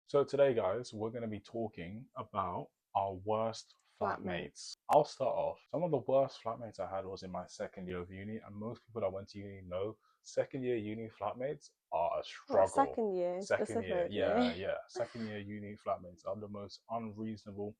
So today, guys, we're going to be talking about our worst Flatmate. flatmates. I'll start off. Some of the worst flatmates I had was in my second year of uni, and most people that went to uni know second year uni flatmates are a What, struggle. second year Second year, yeah, specifically? yeah. Second year uni flatmates are the most unreasonable,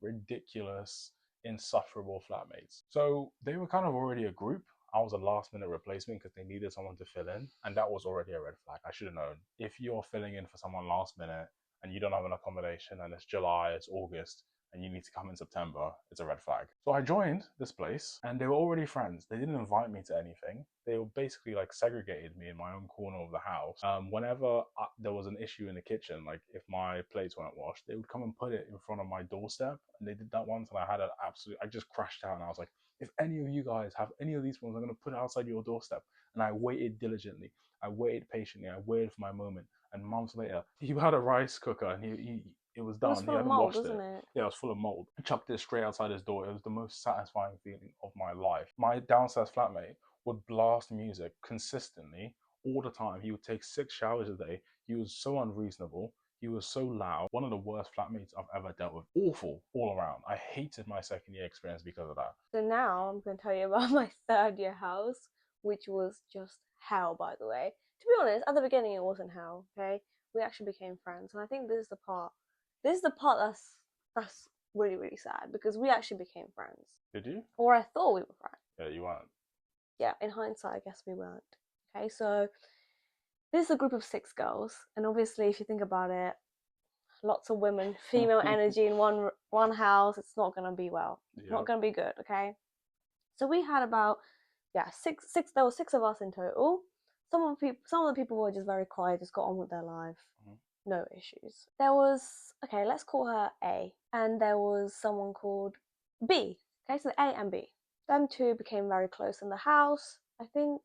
ridiculous, insufferable flatmates. So they were kind of already a group. I was a last minute replacement because they needed someone to fill in, and that was already a red flag. I should have known. If you're filling in for someone last minute and you don't have an accommodation and it's July, it's August, and you need to come in September, it's a red flag. So I joined this place and they were already friends. They didn't invite me to anything. They were basically like segregated me in my own corner of the house. Whenever there was an issue in the kitchen, like if my plates weren't washed, they would come and put it in front of my doorstep. And they did that once and I had I just crashed out and I was like, if any of you guys have any of these ones, I'm going to put it outside your doorstep. And I waited diligently. I waited patiently. I waited for my moment. And months later, he had a rice cooker and it was It was done. He full of hadn't mold, washed wasn't it. it? Yeah, it was full of mold. I chucked it straight outside his door. It was the most satisfying feeling of my life. My downstairs flatmate would blast music consistently all the time. He would take 6 showers a day. He was so unreasonable. He was so loud. One of the worst flatmates I've ever dealt with. Awful all around. I hated my second year experience because of that. So now I'm going to tell you about my third year house, which was just hell, by the way. To be honest, at the beginning it wasn't hell, okay? We actually became friends. And I think this is the part. This is the part that's really, really sad because we actually became friends. Did you? Or I thought we were friends. Yeah, you weren't. Yeah, in hindsight, I guess we weren't. Okay, so this is a group of 6 girls, and obviously, if you think about it, lots of women, female energy in one house, it's not gonna be well. Yeah. Not gonna be good, okay? So we had about six. There were 6 of us in total. Some of the people were just very quiet, just got on with their life, no issues. There was let's call her A, and there was someone called B. Okay, so A and B. Them two became very close in the house. I think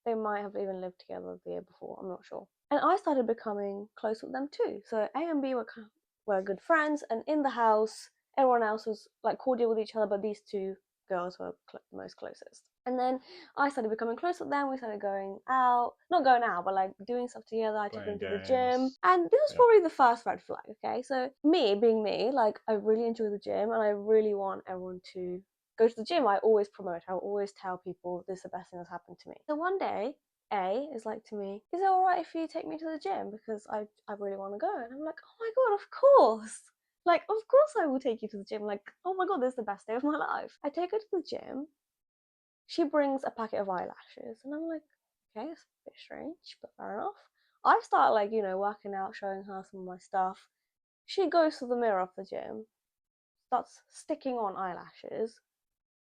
they might have even lived together the year before. I'm not sure. And I started becoming close with them too. So A and B were good friends, and in the house, everyone else was like cordial with each other, but these 2 girls were the most closest. And then I started becoming close with them. We started going out, not going out, but like doing stuff together. I took them to the gym, and this was probably the first red flag. Okay, so me being me, like I really enjoy the gym, and I really want everyone to go to the gym. I always promote. I always tell people this is the best thing that's happened to me. So one day, A is like to me, is it alright if you take me to the gym because I really want to go? And I'm like, oh my god, of course. Like, of course I will take you to the gym. Like, oh my god, this is the best day of my life. I take her to the gym. She brings a packet of eyelashes, and I'm like, okay, it's a bit strange, but fair enough. I start like, working out, showing her some of my stuff. She goes to the mirror of the gym, starts sticking on eyelashes,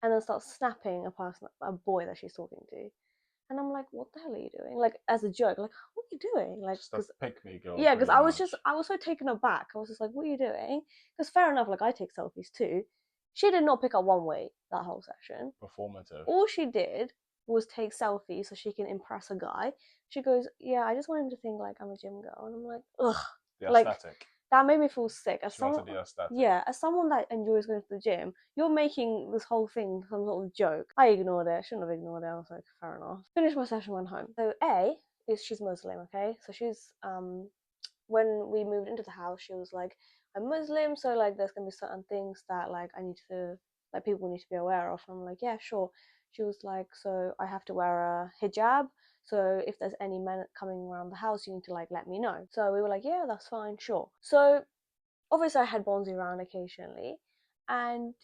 and then starts snapping a boy that she's talking to. And I'm like, what the hell are you doing? Like, as a joke, like, what are you doing? Like, because pick me girl. yeah, because I was so taken aback. I was just like, what are you doing? Because fair enough, like I take selfies too. She did not pick up one weight that whole session. Performative. All she did was take selfies so she can impress a guy. She goes, yeah, I just want him to think like I'm a gym girl. And I'm like, ugh. The like, aesthetic. That made me feel sick. As she wanted the aesthetic. Yeah, as someone that enjoys going to the gym, you're making this whole thing some sort of joke. I ignored it. I shouldn't have ignored it. I was like, fair enough. Finished my session, went home. So A she's Muslim, okay? So she's when we moved into the house, she was like, I'm Muslim, so like there's gonna be certain things that like I need to like people need to be aware of. And I'm like, yeah, sure. She was like, so I have to wear a hijab. So if there's any men coming around the house, you need to like let me know. So we were like, yeah, that's fine, sure. So obviously I had Bonzi around occasionally, and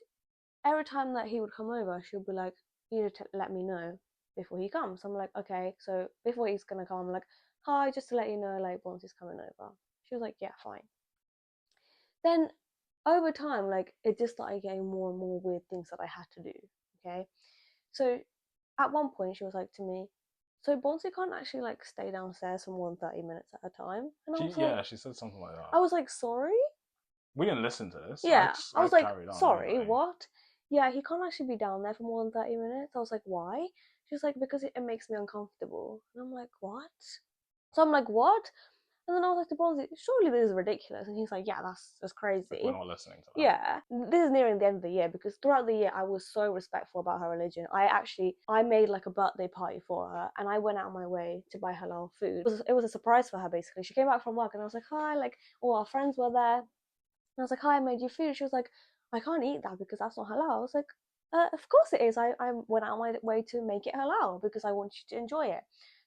every time that he would come over, she would be like, you need to let me know before he comes. I'm like, okay. So before he's gonna come, I'm like, hi, just to let you know, like Bonzi's coming over. She was like, yeah, fine. Then over time, like it just started getting more and more weird things that I had to do. Okay, so at one point she was like to me, so Bonzi can't actually like stay downstairs for more than 30 minutes at a time. And I was like, she said something like that. I was like, sorry? We didn't listen to this. Yeah, I was like, sorry, anyway. what? Yeah, he can't actually be down there for more than 30 minutes. I was like, why? She was like, because it makes me uncomfortable. And I'm like, what? So I'm like, what? And then I was like to Bonzi, surely this is ridiculous. And he's like, yeah, that's crazy. We're not listening to that. Yeah. This is nearing the end of the year because throughout the year I was so respectful about her religion. I made like a birthday party for her and I went out of my way to buy halal food. It was a surprise for her basically. She came back from work and I was like, hi, like all our friends were there. And I was like, hi, I made you food. She was like, I can't eat that because that's not halal. I was like, of course it is. I went out of my way to make it halal because I want you to enjoy it.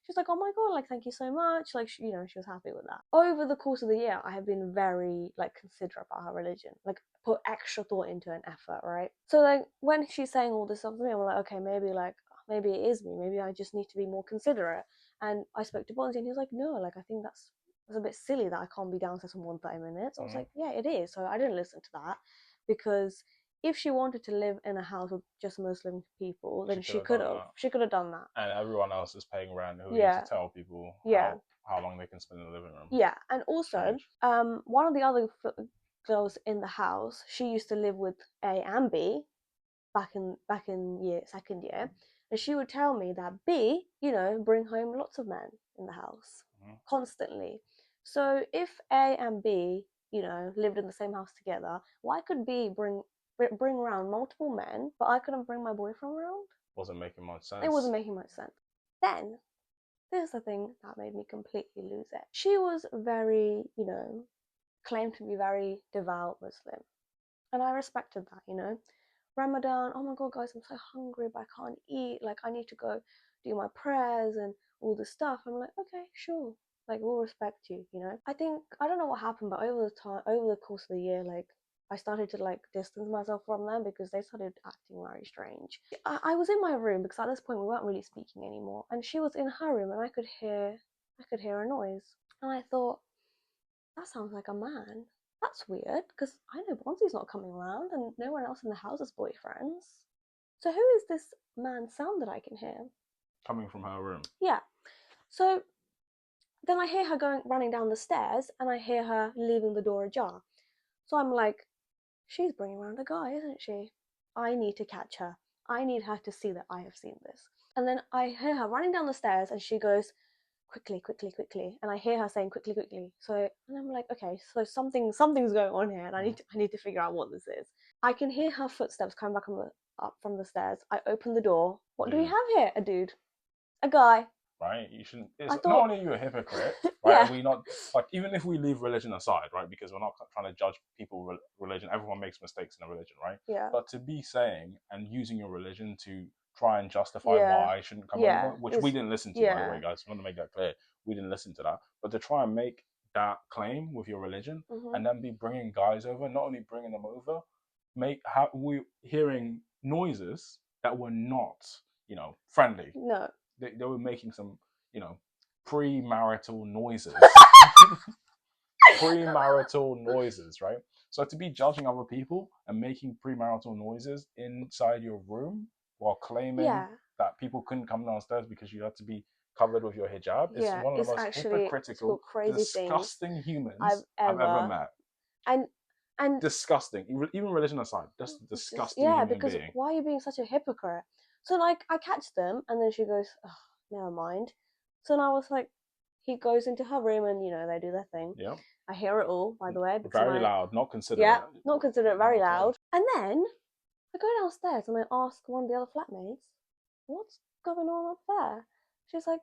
She's like, oh my god, like thank you so much. Like she was happy with that. Over the course of the year, I have been very like considerate about her religion, like put extra thought into an effort, right? So like when she's saying all this stuff to me, I'm like, okay, maybe it is me. Maybe I just need to be more considerate. And I spoke to Bonzi, and he was like, no, like I think that's a bit silly that I can't be downstairs in 30 minutes. I was like, yeah, it is. So I didn't listen to that because if she wanted to live in a house with just Muslim people, then she could have done that. And everyone else is paying rent who needs to tell people how long they can spend in the living room. Yeah, and also, one of the other girls in the house, she used to live with A and B back in second year, and she would tell me that B, bring home lots of men in the house constantly. So if A and B, lived in the same house together, why could B bring around multiple men, but I couldn't bring my boyfriend around? Wasn't making much sense. It wasn't making much sense. Then, this is the thing that made me completely lose it. She was very, claimed to be very devout Muslim. And I respected that, Ramadan, oh my god, guys, I'm so hungry, but I can't eat. Like, I need to go do my prayers and all this stuff. I'm like, okay, sure. Like, we'll respect you, I don't know what happened, but over the course of the year, like, I started to like distance myself from them because they started acting very strange. I was in my room because at this point we weren't really speaking anymore, and she was in her room, and I could hear a noise, and I thought, that sounds like a man. That's weird because I know Bonzi's not coming around, and no one else in the house has boyfriends. So who is this man's sound that I can hear? Coming from her room. Yeah. So then I hear her running down the stairs, and I hear her leaving the door ajar. So I'm like, she's bringing around a guy, isn't she? I need to catch her. I need her to see that I have seen this. And then I hear her running down the stairs and she goes, quickly, quickly, quickly. And I hear her saying, quickly, quickly. So, and I'm like, okay, so something's going on here and I need to figure out what this is. I can hear her footsteps coming back up from the stairs. I open the door. What do we have here? A dude. A guy. Right, you shouldn't. Not only are you a hypocrite, right? And we not like even if we leave religion aside, right? Because we're not trying to judge people religion. Everyone makes mistakes in a religion, right? Yeah. But to be saying and using your religion to try and justify why I shouldn't come anymore, which we didn't listen to, by the way, guys. I want to make that clear. We didn't listen to that, but to try and make that claim with your religion and then be bringing guys over, not only bringing them over, we hearing noises that were not, friendly. No. They were making some, premarital noises. Premarital noises, right? So to be judging other people and making premarital noises inside your room while claiming that people couldn't come downstairs because you had to be covered with your hijab is one of the most hypocritical, disgusting humans I've ever met. And disgusting. Even religion aside, just disgusting. Because being. Why are you being such a hypocrite? So like I catch them and then she goes, oh, never mind. So then I was like, he goes into her room and they do their thing. Yeah. I hear it all, by the way. Very loud, not considerate. Yeah, not considerate, very loud. And then I go downstairs and I ask one of the other flatmates, what's going on up there? She's like,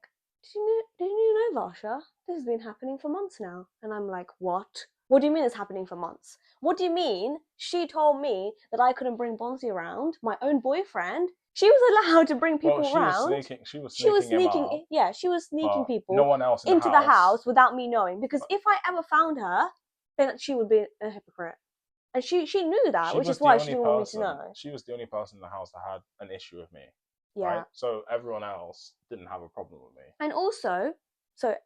did you know, Varsha? This has been happening for months now. And I'm like, what? What do you mean it's happening for months? What do you mean she told me that I couldn't bring Bonzi around, my own boyfriend? She was allowed to bring people around. She was sneaking yeah, she was sneaking people no one else into the house without me knowing. Because if I ever found her, then she would be a hypocrite. And she knew that, which is why she didn't want me to know. She was the only person in the house that had an issue with me. Yeah. Right? So everyone else didn't have a problem with me. And also, so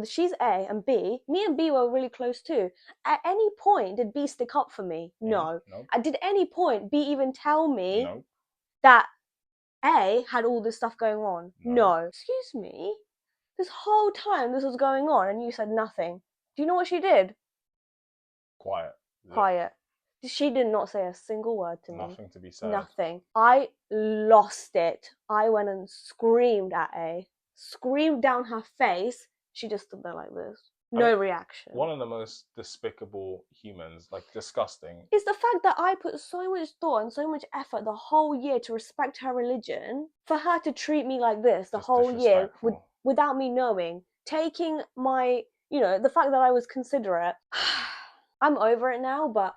she's A and B. Me and B were really close too. At any point, did B stick up for me? No. Nope. Did any point B even tell me nope. that A had all this stuff going on? No. Excuse me? This whole time this was going on and you said nothing. Do you know what she did? Quiet. She did not say a single word to me. Nothing to be said. Nothing. I lost it. I went and screamed at A. Screamed down her face. She just stood there like this. No reaction. One of the most despicable humans, like disgusting. It's the fact that I put so much thought and so much effort the whole year to respect her religion, for her to treat me like this the whole year without me knowing, taking my, the fact that I was considerate. I'm over it now, but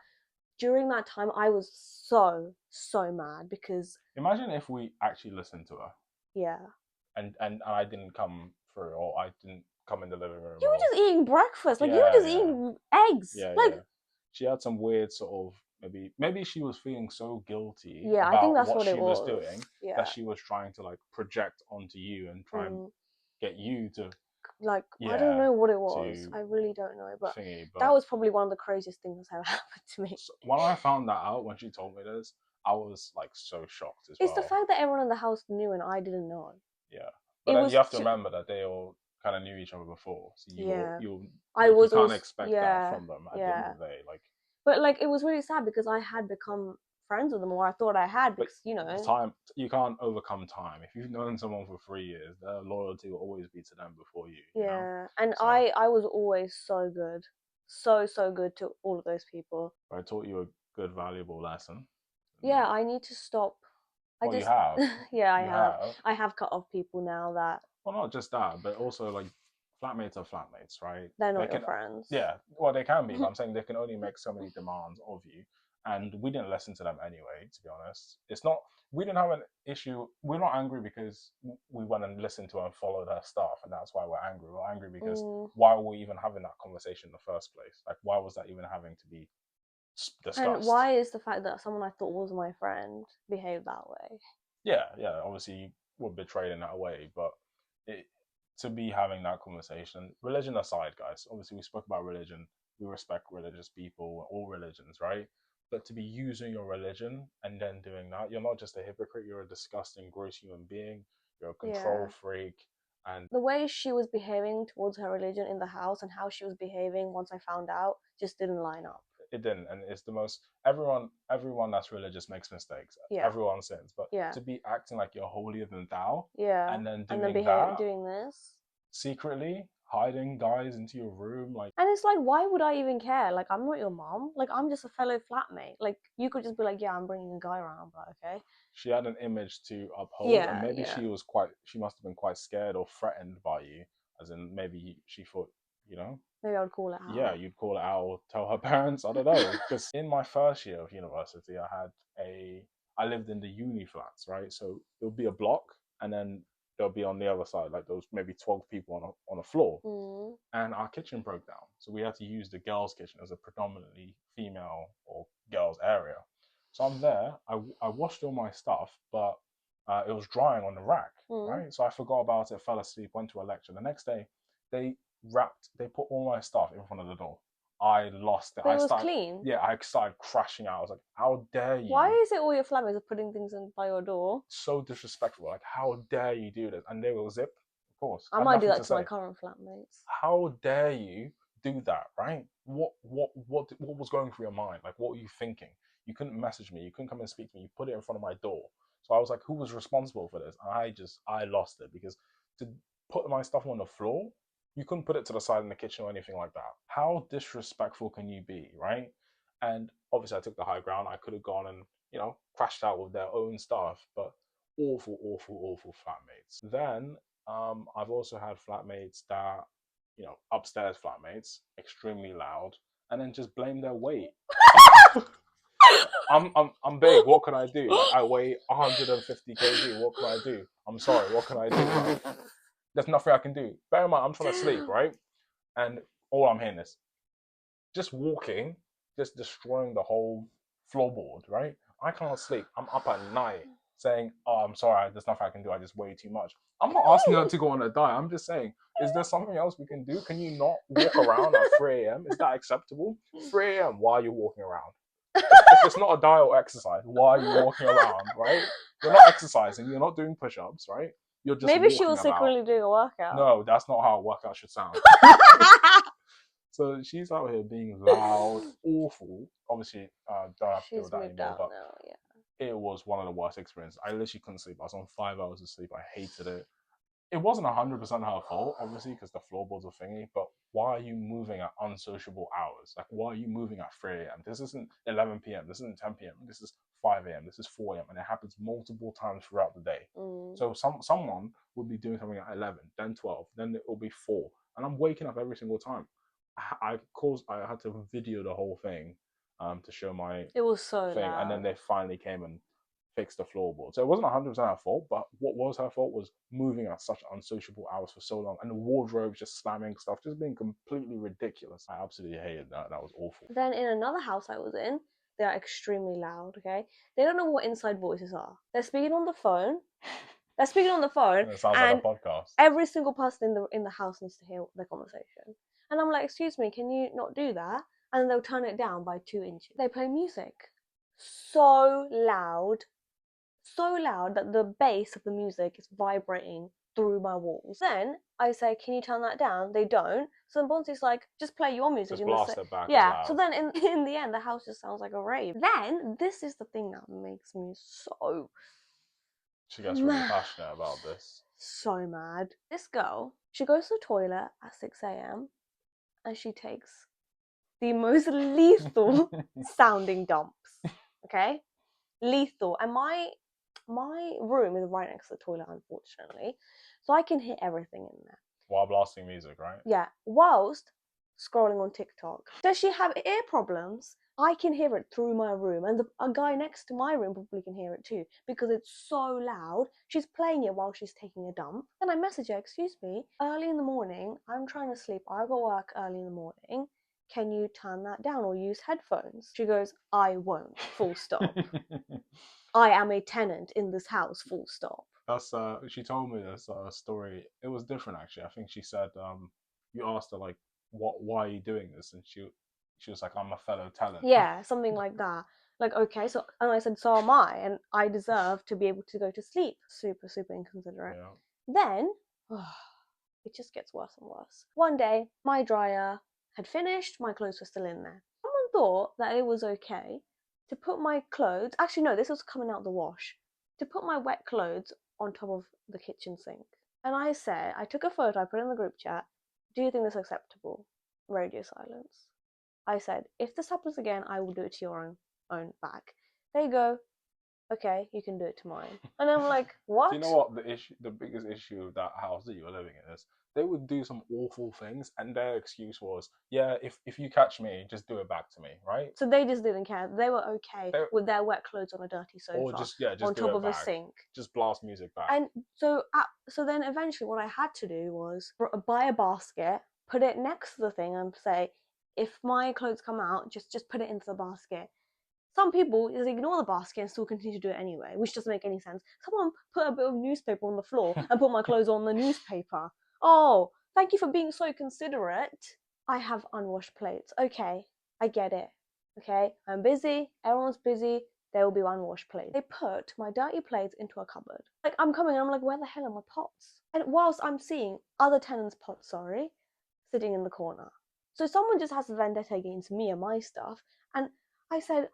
during that time I was so mad because imagine if we actually listened to her. Yeah. And I didn't come through, or I didn't come in the living room. You were just eating breakfast, like you were just eating eggs. Yeah, like yeah. She had some weird sort of maybe she was feeling so guilty I about think that's what it she was was doing that she was trying to like project onto you and try and get you to I don't know what it was. I really don't know, but that was probably one of the craziest things that's ever happened to me. So when I found that out, when she told me this, I was like so shocked as well. It's the fact that everyone in the house knew and I didn't know. Yeah, but then you have to remember that they all kind of knew each other before, so you can't expect that from them at the end of the day. But like it was really sad because I had become friends with them, or I thought I had, because time, you can't overcome time. If you've known someone for 3 years, their loyalty will always be to them before you. And so, I was always so good, so good to all of those people. I taught you a good, valuable lesson. Yeah, I need to stop. You have. I have cut off people now that. Well, not just that, but also like flatmates are flatmates, right? They're not your friends. Yeah, well, they can be, but I'm saying they can only make so many demands of you. And we didn't listen to them anyway, to be honest. It's not, we didn't have an issue. We're not angry because we went and listened to and followed their stuff, and that's why we're angry. We're angry because why were we even having that conversation in the first place? Like, why was that even having to be discussed? And why is the fact that someone I thought was my friend behaved that way? Yeah, obviously we're betrayed in that way, but to be having that conversation, religion aside, guys, obviously we spoke about religion, we respect religious people, all religions, right? But to be using your religion and then doing that, you're not just a hypocrite, you're a disgusting, gross human being, you're a control freak. And the way she was behaving towards her religion in the house and how she was behaving once I found out just didn't line up. It didn't, and it's the most, everyone that's religious makes mistakes. Everyone sins, but to be acting like you're holier than thou, and then doing this secretly, hiding guys into your room, like, and it's like, why would I even care? Like, I'm not your mom. Like, I'm just a fellow flatmate. Like, you could just be like, yeah, I'm bringing a guy around, but okay. She had an image to uphold, and maybe she must have been quite scared or threatened by you, as in maybe she thought, maybe I would call it out. Yeah, you'd call it out or tell her parents. I don't know. Because in my first year of university, I lived in the uni flats, right? So there would be a block, and then there'll be on the other side, like there was maybe 12 people on a floor. And our kitchen broke down. So we had to use the girls' kitchen as a predominantly female or girls' area. So I'm there, I washed all my stuff, but it was drying on the rack, right? So I forgot about it, fell asleep, went to a lecture. The next day, they put all my stuff in front of the door. I lost it. But it was clean? Yeah, I started crashing out. I was like, how dare you? Why is it all your flatmates are putting things in by your door? So disrespectful. Like, how dare you do this? And they will zip, of course. I might do that to my current flatmates. How dare you do that, right? What was going through your mind? Like, what were you thinking? You couldn't message me. You couldn't come and speak to me. You put it in front of my door. So I was like, who was responsible for this? And I lost it, because to put my stuff on the floor, you couldn't put it to the side in the kitchen or anything like that. How disrespectful can you be, right? And obviously I took the high ground. I could have gone and, crashed out with their own stuff, but awful, awful, awful flatmates. Then I've also had flatmates that, upstairs flatmates, extremely loud, and then just blame their weight. I'm big. What can I do? Like, I weigh 150 kg. What can I do? I'm sorry. What can I do? Like, there's nothing I can do. Bear in mind, I'm trying to sleep, right? And all I'm hearing is just walking, just destroying the whole floorboard, right? I can't sleep. I'm up at night saying, oh, I'm sorry, there's nothing I can do. I just weigh too much. I'm not asking her to go on a diet. I'm just saying, is there something else we can do? Can you not walk around at 3 a.m.? Is that acceptable? 3 a.m., why are you walking around? If it's not a diet or exercise, why are you walking around, right? You're not exercising. You're not doing push-ups, right? You're just maybe she was secretly doing a workout. No, that's not how a workout should sound. So she's out here being loud, awful. Obviously, don't have to deal with that anymore. But it was one of the worst experiences. I literally couldn't sleep. I was on 5 hours of sleep. I hated it. it wasn't 100% her fault, obviously, because the floorboards were thingy. But why are you moving at unsociable hours? Like, why are you moving at 3 a.m.? This isn't 11 p.m. This isn't 10 p.m. This is 5 a.m. This is 4 a.m. And it happens multiple times throughout the day. So someone would be doing something at 11, then 12, then it will be 4, and I'm waking up every single time. I had to video the whole thing, to show my It was so thing, loud. and then they finally came and fixed the floorboard. So it wasn't 100% her fault, but what was her fault was moving at such unsociable hours for so long, and the wardrobe just slamming stuff, just being completely ridiculous. I absolutely hated that. That was awful. Then in another house I was in, they are extremely loud, okay? They don't know what inside voices are. They're speaking on the phone. They're speaking on the phone. It sounds and like a podcast. every single person in the house needs to hear the conversation. And I'm like, excuse me, can you not do that? And then they'll turn it down by 2 inches. They play music so loud that the bass of the music is vibrating through my walls. Then I say, can you turn that down? They don't. So then Bonsi's like, just play your music. Just blast it back. Yeah. So then in the end, the house just sounds like a rave. Then this is the thing that makes me so... She gets really passionate about this. So mad. This girl, she goes to the toilet at 6 a.m. and she takes the most lethal sounding dumps. Okay? Lethal. And my room is right next to the toilet, unfortunately. So I can hear everything in there. While blasting music, right? Yeah. Whilst scrolling on TikTok. Does she have ear problems? I can hear it through my room, and a guy next to my room probably can hear it too, because it's so loud. She's playing it while she's taking a dump. Then I message her, excuse me, early in the morning, I'm trying to sleep, I got work early in the morning, can you turn that down or use headphones? She goes, I won't, full stop. I am a tenant in this house, full stop. That's she told me this story. It was different actually. I think she said you asked her like, why are you doing this, and she was like, I'm a fellow talent. Yeah, something like that. Like, okay, so, and I said, so am I, and I deserve to be able to go to sleep. Super, super inconsiderate. Yeah. Then, it just gets worse and worse. One day, my dryer had finished, my clothes were still in there. Someone thought that it was okay to put my clothes, actually no, this was coming out the wash, to put my wet clothes on top of the kitchen sink. And I said, I took a photo, I put it in the group chat, do you think this is acceptable? Radio silence. I said, if this happens again, I will do it to your own back. They go, okay, you can do it to mine. And I'm like, what? Do you know what the biggest issue of that house that you were living in is? They would do some awful things, and their excuse was, yeah, if you catch me, just do it back to me, right? So they just didn't care. They were okay with their wet clothes on a dirty sofa, or just on top of a sink. Just blast music back. And so then eventually what I had to do was buy a basket, put it next to the thing, and say, if my clothes come out, just put it into the basket. Some people just ignore the basket and still continue to do it anyway, which doesn't make any sense. Someone put a bit of newspaper on the floor and put my clothes on the newspaper. Oh, thank you for being so considerate. I have unwashed plates. Okay, I get it. Okay, I'm busy. Everyone's busy. There will be unwashed plates. They put my dirty plates into a cupboard. Like, I'm coming and I'm like, where the hell are my pots? And whilst I'm seeing other tenants' pots, sitting in the corner. So someone just has a vendetta against me and my stuff. And I said,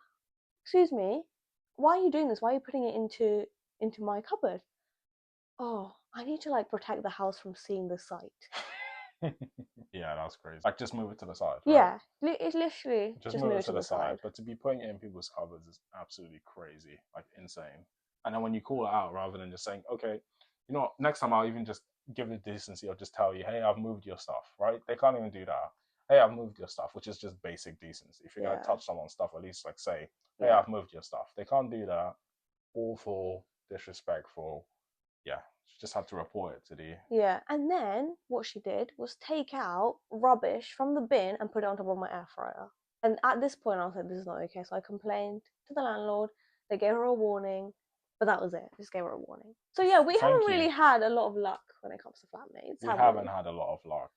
excuse me, why are you doing this? Why are you putting it into my cupboard? Oh, I need to protect the house from seeing the sight. Yeah, that's crazy. Like, just move it to the side. Right? Yeah, it's literally just move it to the side. But to be putting it in people's cupboards is absolutely crazy, like insane. And then when you call it out, rather than just saying, okay, you know what, next time I'll even just give the decency or just tell you, hey, I've moved your stuff, right? They can't even do that. Hey, I've moved your stuff, which is just basic decency. If you're gonna touch someone's stuff, at least say, hey, I've moved your stuff. They can't do that. Awful, disrespectful. Yeah, she just had to report it to the... Yeah, and then what she did was take out rubbish from the bin and put it on top of my air fryer. And at this point I was like, this is not okay. So I complained to the landlord. They gave her a warning. But that was it. Just gave her a warning. So yeah, we haven't really had a lot of luck when it comes to flatmates. We haven't had a lot of luck.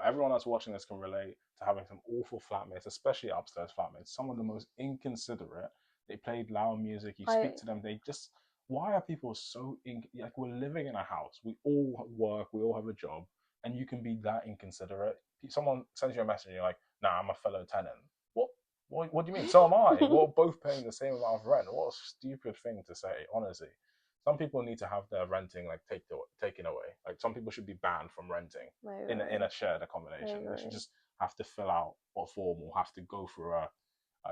Everyone that's watching this can relate to having some awful flatmates, especially upstairs flatmates. Some of the most inconsiderate. They played loud music. You speak to them. They just... Why are people so... Like, we're living in a house. We all work. We all have a job. And you can be that inconsiderate. Someone sends you a message and you're like, nah, I'm a fellow tenant. What do you mean? So am I. We're both paying the same amount of rent. What a stupid thing to say, honestly. some people need to have their renting like taken away. Like some people should be banned from renting in a shared accommodation. They should just have to fill out a form or have to go through a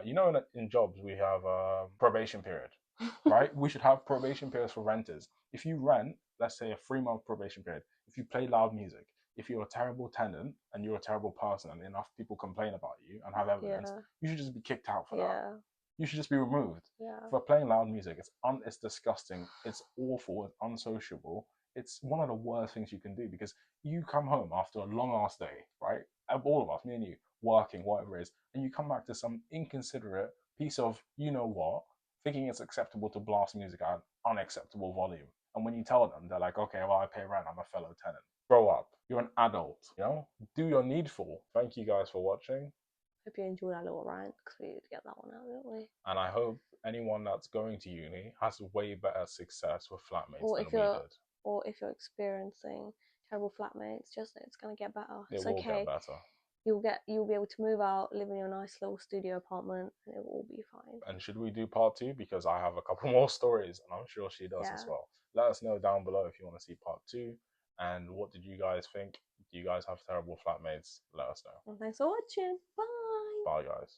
in jobs we have a probation period, right? We should have probation periods for renters. If you rent, let's say a 3-month probation period, if you play loud music, if you're a terrible tenant and you're a terrible person and enough people complain about you and have evidence, you should just be kicked out for that. You should just be removed. For playing loud music, it's disgusting, it's awful, it's unsociable. It's one of the worst things you can do because you come home after a long ass day, right? All of us, me and you, working, whatever it is, and you come back to some inconsiderate piece of you know what, thinking it's acceptable to blast music at unacceptable volume. And when you tell them, they're like, okay, well, I pay rent, I'm a fellow tenant. Grow up. You're an adult, Do your needful. Thank you guys for watching. Hope you enjoyed our little rant because we did get that one out, didn't we? And I hope anyone that's going to uni has way better success with flatmates than we did. Or if you're experiencing terrible flatmates, just know it's going to get better. It will get better. You'll be able to move out, live in your nice little studio apartment, and it will all be fine. And should we do part 2? Because I have a couple more stories, and I'm sure she does as well. Let us know down below if you want to see part 2. And what did you guys think? Do you guys have terrible flatmates? Let us know. And thanks for watching. Bye. Bye, guys.